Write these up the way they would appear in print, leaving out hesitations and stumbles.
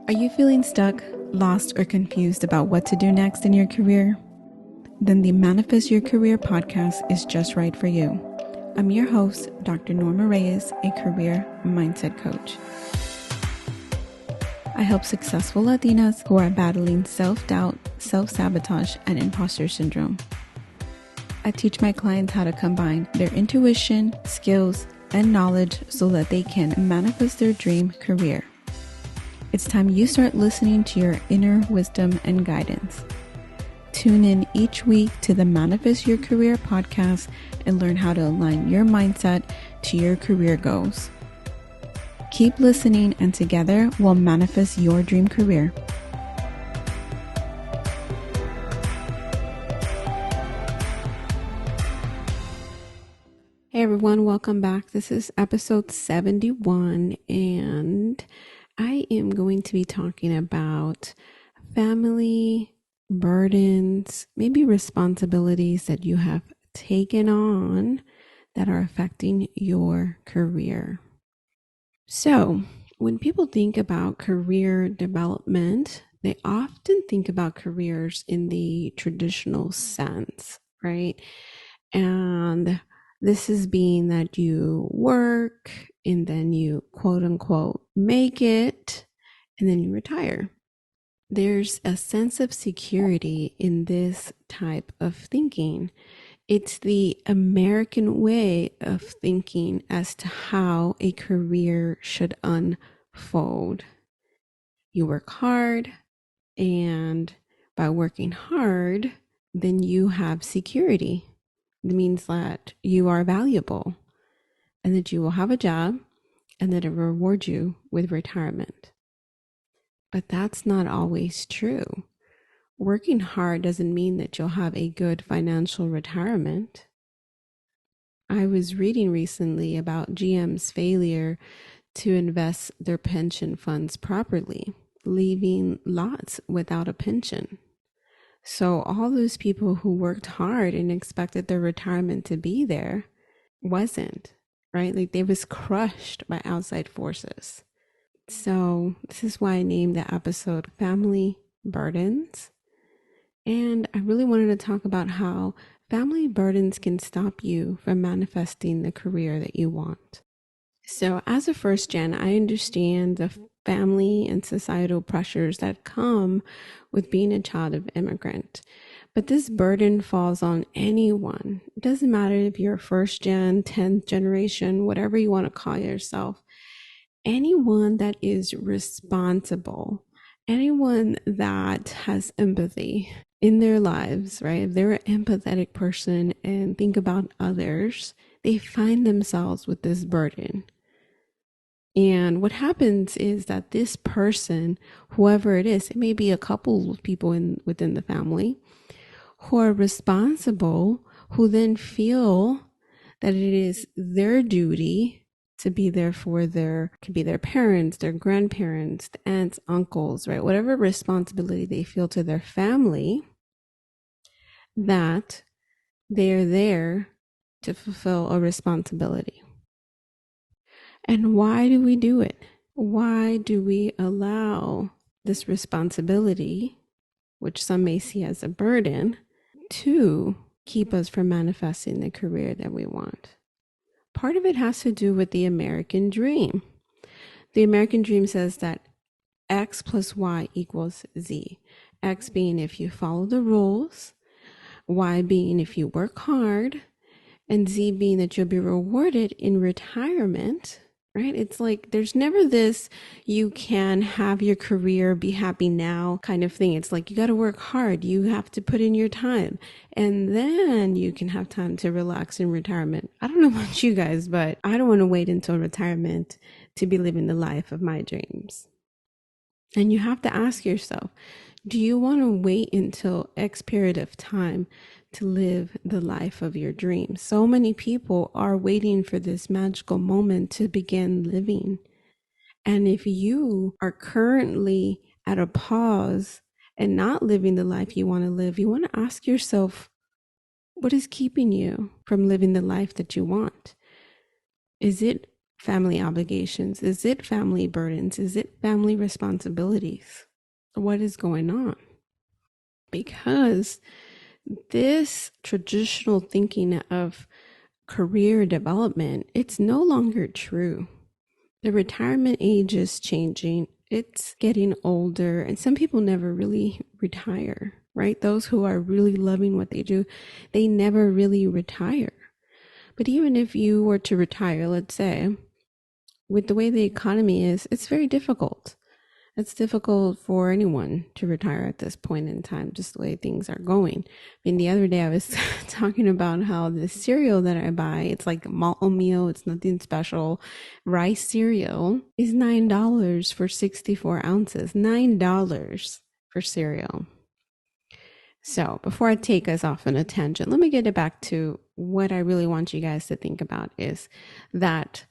Are you feeling stuck, lost, or confused about what to do next in your career? Then the Manifest Your Career podcast is just right for you. I'm your host, Dr. Norma Reyes, a career mindset coach. I help successful Latinas who are battling self-doubt, self-sabotage, and imposter syndrome. I teach my clients how to combine their intuition, skills, and knowledge so that they can manifest their dream career. It's time you start listening to your inner wisdom and guidance. Tune in each week to the Manifest Your Career podcast and learn how to align your mindset to your career goals. Keep listening, and together we'll manifest your dream career. Hey everyone, welcome back. This is episode 71, and I am going to be talking about family burdens, maybe responsibilities that you have taken on that are affecting your career. So, when people think about career development, they often think about careers in the traditional sense, right? And this is being that you work and then you quote unquote make it and then you retire. There's a sense of security in this type of thinking. It's the American way of thinking as to how a career should unfold. You work hard, and by working hard, then you have security. It means that you are valuable and that you will have a job and that it will reward you with retirement. But that's not always true. Working hard doesn't mean that you'll have a good financial retirement. I was reading recently about GM's failure to invest their pension funds properly, leaving lots without a pension. So all those people who worked hard and expected their retirement to be there wasn't, right? Like they was crushed by outside forces. So this is why I named the episode Family Burdens. And I really wanted to talk about how family burdens can stop you from manifesting the career that you want. So as a first gen, I understand the family and societal pressures that come with being a child of immigrant. But this burden falls on anyone. It doesn't matter if you're first gen, 10th generation, whatever you want to call yourself. Anyone that is responsible, anyone that has empathy in their lives, right? If they're an empathetic person and think about others, they find themselves with this burden. And what happens is that this person, whoever it is, it may be a couple of people within the family who are responsible, who then feel that it is their duty to be there for could be their parents, their grandparents, the aunts, uncles, right? Whatever responsibility they feel to their family, that they're there to fulfill a responsibility. And why do we do it? Why do we allow this responsibility, which some may see as a burden, to keep us from manifesting the career that we want? Part of it has to do with the American dream. The American dream says that X plus Y equals Z. X being if you follow the rules, Y being if you work hard, and Z being that you'll be rewarded in retirement, right? It's like there's never this you can have your career, be happy now kind of thing. It's like you got to work hard. You have to put in your time, and then you can have time to relax in retirement. I don't know about you guys, but I don't want to wait until retirement to be living the life of my dreams. And you have to ask yourself, do you want to wait until X period of time to live the life of your dreams? So many people are waiting for this magical moment to begin living. And if you are currently at a pause and not living the life you want to live, you want to ask yourself, what is keeping you from living the life that you want? Is it family obligations? Is it family burdens? Is it family responsibilities? What is going on? Because this traditional thinking of career development, it's no longer true. The retirement age is changing. It's getting older, and some people never really retire, right? Those who are really loving what they do, they never really retire. But even if you were to retire, let's say, with the way the economy is, it's very difficult. It's difficult for anyone to retire at this point in time, just the way things are going. I mean, the other day I was talking about how the cereal that I buy, it's like malt meal, it's nothing special. Rice cereal is $9 for 64 ounces. $9 for cereal. So before I take us off on a tangent, let me get it back to what I really want you guys to think about is that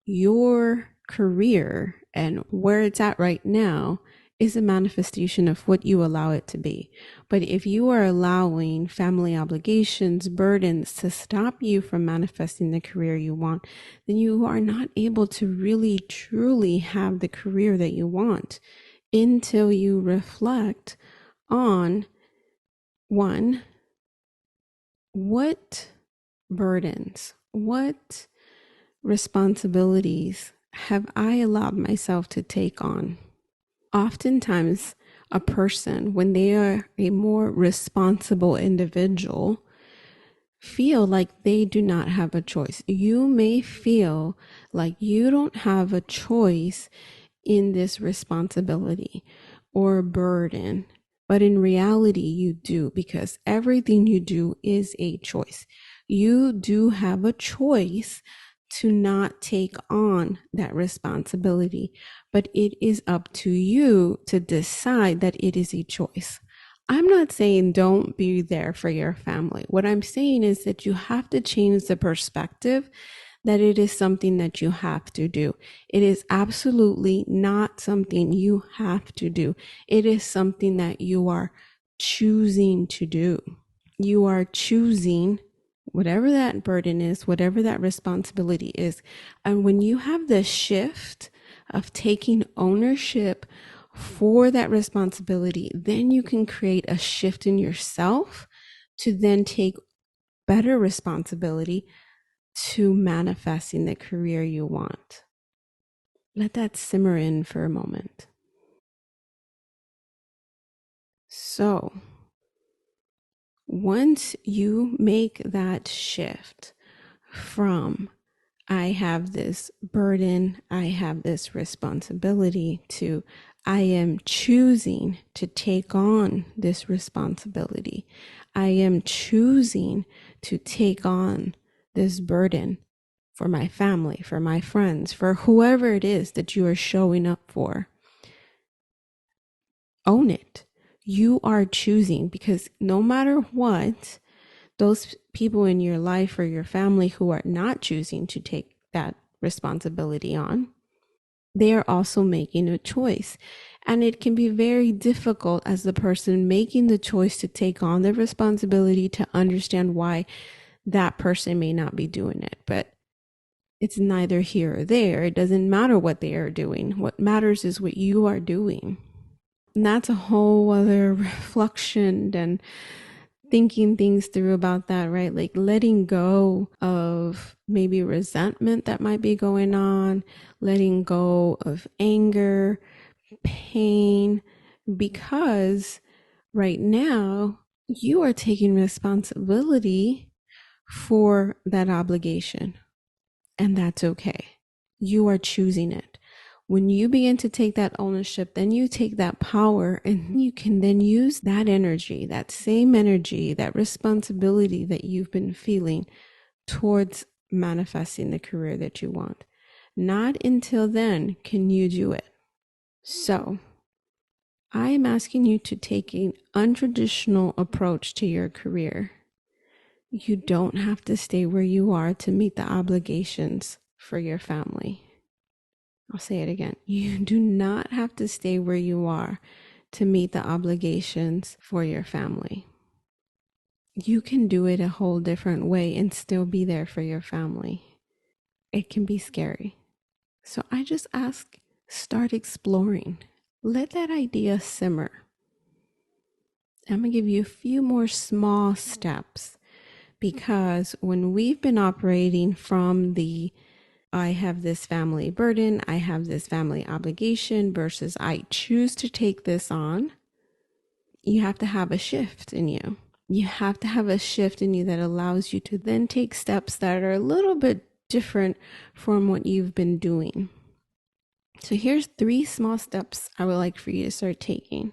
your career and where it's at right now is a manifestation of what you allow it to be. But if you are allowing family obligations, burdens to stop you from manifesting the career you want, then you are not able to really truly have the career that you want until you reflect on one, what burdens, what responsibilities have I allowed myself to take on? Oftentimes, a person, when they are a more responsible individual, feel like they do not have a choice. You may feel like you don't have a choice in this responsibility or burden, but in reality, you do, because everything you do is a choice. You do have a choice to not take on that responsibility, but it is up to you to decide that it is a choice. I'm not saying don't be there for your family. What I'm saying is that you have to change the perspective that it is something that you have to do. It is absolutely not something you have to do. It is something that you are choosing to do. You are choosing whatever that burden is, whatever that responsibility is. And when you have the shift of taking ownership for that responsibility, then you can create a shift in yourself to then take better responsibility to manifesting the career you want. Let that simmer in for a moment. So, once you make that shift from I have this burden, I have this responsibility, to I am choosing to take on this responsibility. I am choosing to take on this burden for my family, for my friends, for whoever it is that you are showing up for. Own it. You are choosing, because no matter what, those people in your life or your family who are not choosing to take that responsibility on, they are also making a choice. And it can be very difficult as the person making the choice to take on the responsibility to understand why that person may not be doing it. But it's neither here or there. It doesn't matter what they are doing. What matters is what you are doing. And that's a whole other reflection and thinking things through about that, right? Like letting go of maybe resentment that might be going on, letting go of anger, pain, because right now you are taking responsibility for that obligation, and that's okay. You are choosing it. When you begin to take that ownership, then you take that power and you can then use that energy, that same energy, that responsibility that you've been feeling towards manifesting the career that you want. Not until then can you do it. So, I am asking you to take an untraditional approach to your career. You don't have to stay where you are to meet the obligations for your family. I'll say it again. You do not have to stay where you are to meet the obligations for your family. You can do it a whole different way and still be there for your family. it can be scary. So I just ask, start exploring. Let that idea simmer. I'm going to give you a few more small steps because when we've been operating from the I have this family burden, I have this family obligation versus I choose to take this on, you have to have a shift in you. You have to have a shift in you that allows you to then take steps that are a little bit different from what you've been doing. So here's 3 small steps I would like for you to start taking.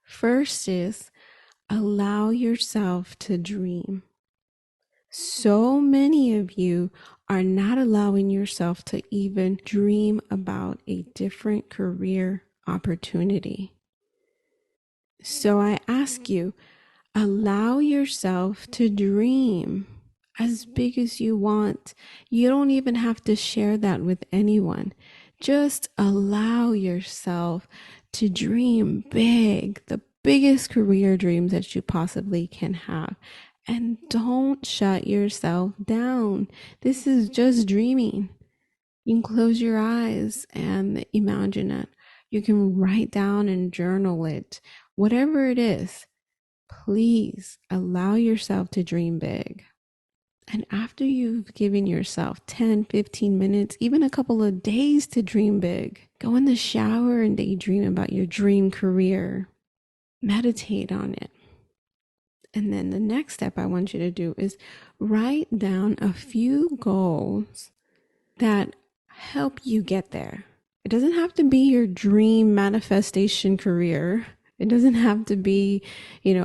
First is allow yourself to dream. So many of you are not allowing yourself to even dream about a different career opportunity. So I ask you, allow yourself to dream as big as you want. You don't even have to share that with anyone. Just allow yourself to dream big, the biggest career dreams that you possibly can have. And don't shut yourself down. This is just dreaming. You can close your eyes and imagine it. You can write down and journal it. Whatever it is, please allow yourself to dream big. And after you've given yourself 10, 15 minutes, even a couple of days to dream big, go in the shower and daydream about your dream career. Meditate on it. And then the next step I want you to do is write down a few goals that help you get there. It doesn't have to be your dream manifestation career. It doesn't have to be,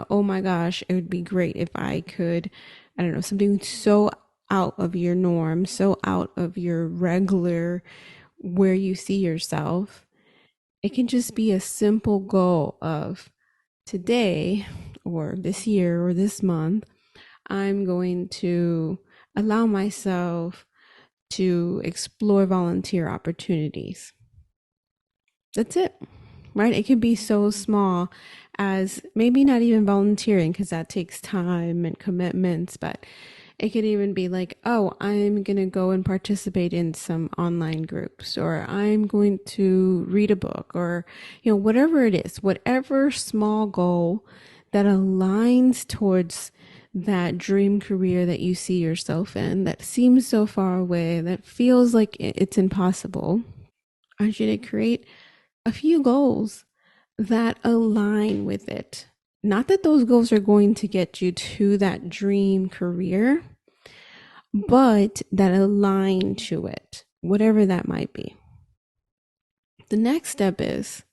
oh my gosh, it would be great if I could, I don't know, something so out of your norm, so out of your regular where you see yourself. It can just be a simple goal of today or this year or this month, I'm going to allow myself to explore volunteer opportunities. That's it, right? It could be so small as maybe not even volunteering because that takes time and commitments, but it could even be like, oh, I'm going to go and participate in some online groups, or I'm going to read a book, or, whatever it is, whatever small goal that aligns towards that dream career that you see yourself in, that seems so far away, that feels like it's impossible. I want you to create a few goals that align with it. Not that those goals are going to get you to that dream career, but that align to it, whatever that might be. The next step is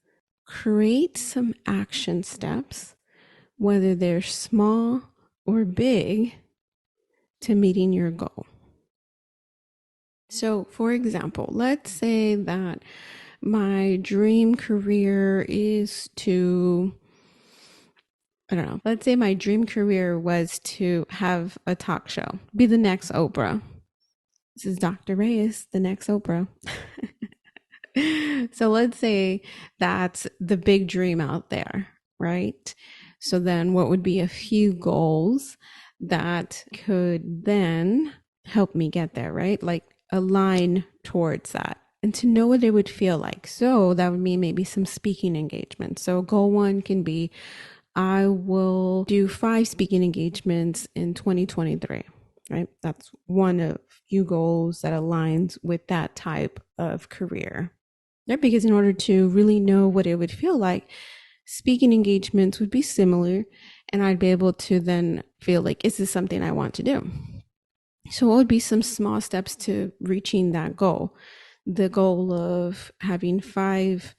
create some action steps, whether they're small or big, to meeting your goal. So, for example, let's say that my dream career is to, I don't know, let's say my dream career was to have a talk show, be the next Oprah. This is Dr. Reyes, the next Oprah. So let's say that's the big dream out there, right? So then what would be a few goals that could then help me get there, right? Like align towards that and to know what it would feel like. So that would mean maybe some speaking engagements. So goal 1 can be, I will do 5 speaking engagements in 2023, right? That's one of few goals that aligns with that type of career. Right? Because in order to really know what it would feel like, speaking engagements would be similar, and I'd be able to then feel like, is this something I want to do? So what would be some small steps to reaching that goal? The goal of having 5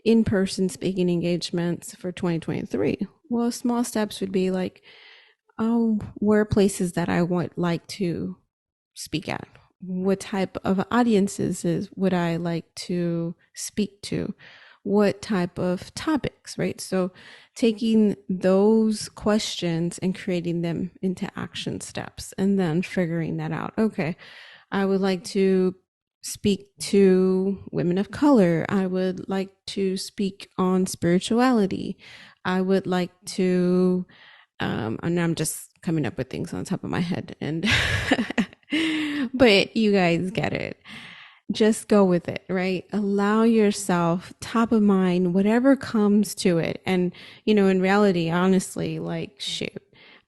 in-person speaking engagements for 2023. Well, small steps would be like, where are places that I would like to speak at? What type of audiences would I like to speak to? What type of topics, right? So taking those questions and creating them into action steps and then figuring that out. Okay, I would like to speak to women of color. I would like to speak on spirituality. I would like to, and I'm just coming up with things on top of my head and But you guys get it. Just go with it, right? Allow yourself top of mind, whatever comes to it. And, in reality, honestly, like, shoot,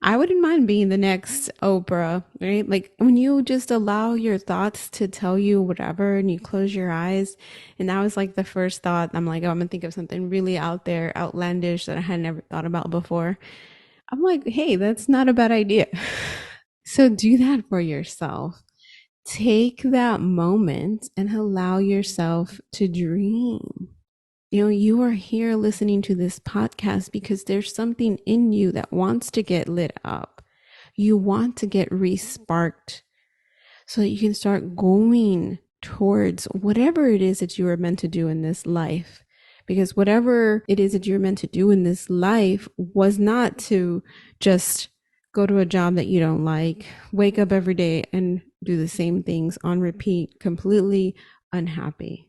I wouldn't mind being the next Oprah, right? Like when you just allow your thoughts to tell you whatever and you close your eyes. And that was like the first thought. I'm like, oh, I'm going to think of something really out there, outlandish that I had never thought about before. I'm like, hey, that's not a bad idea. So do that for yourself. Take that moment and allow yourself to dream. You are here listening to this podcast because there's something in you that wants to get lit up. You want to get re-sparked so that you can start going towards whatever it is that you are meant to do in this life. Because whatever it is that you're meant to do in this life was not to just go to a job that you don't like, wake up every day and do the same things on repeat, completely unhappy.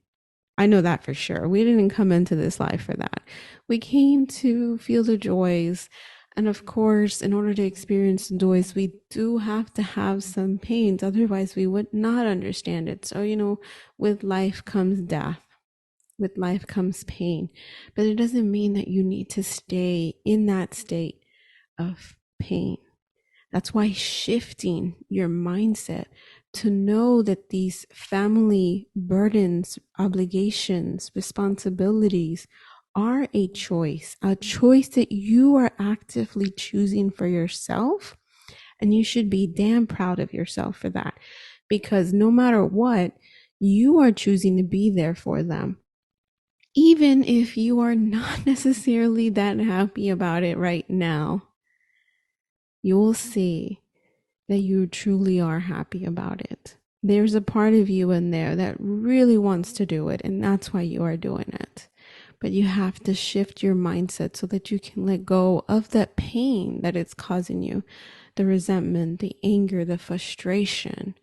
I know that for sure. We didn't come into this life for that. We came to feel the joys. And of course, in order to experience the joys, we do have to have some pains. Otherwise, we would not understand it. So, with life comes death. With life comes pain. But it doesn't mean that you need to stay in that state of pain. That's why shifting your mindset to know that these family burdens, obligations, responsibilities are a choice that you are actively choosing for yourself. And you should be damn proud of yourself for that, because no matter what, you are choosing to be there for them. Even if you are not necessarily that happy about it right now, you will see that you truly are happy about it. There's a part of you in there that really wants to do it, and that's why you are doing it. But you have to shift your mindset so that you can let go of that pain that it's causing you, the resentment, the anger, the frustration,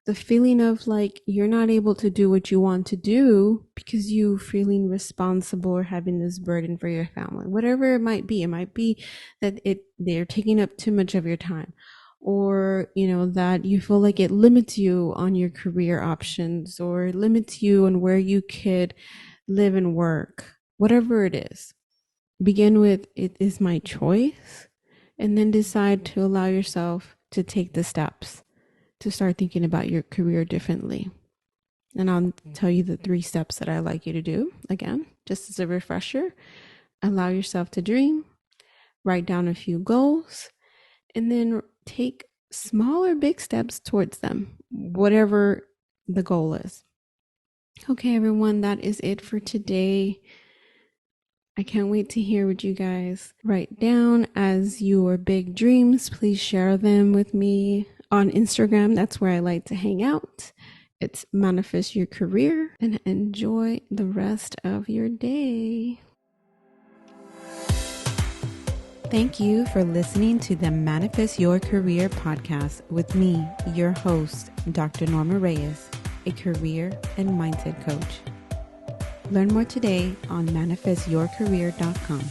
the feeling of like you're not able to do what you want to do because you feeling responsible or having this burden for your family. Whatever it might be that they're taking up too much of your time, or that you feel like it limits you on your career options or limits you on where you could live and work. Whatever it is, begin with it is my choice, and then decide to allow yourself to take the steps to start thinking about your career differently. And I'll tell you the 3 steps that I like you to do. Again, just as a refresher, allow yourself to dream, write down a few goals, and then take small or big steps towards them, whatever the goal is. Okay, everyone, that is it for today. I can't wait to hear what you guys write down as your big dreams. Please share them with me on Instagram. That's where I like to hang out. It's Manifest Your Career, and enjoy the rest of your day. Thank you for listening to the Manifest Your Career podcast with me, your host, Dr. Norma Reyes, a career and mindset coach. Learn more today on manifestyourcareer.com.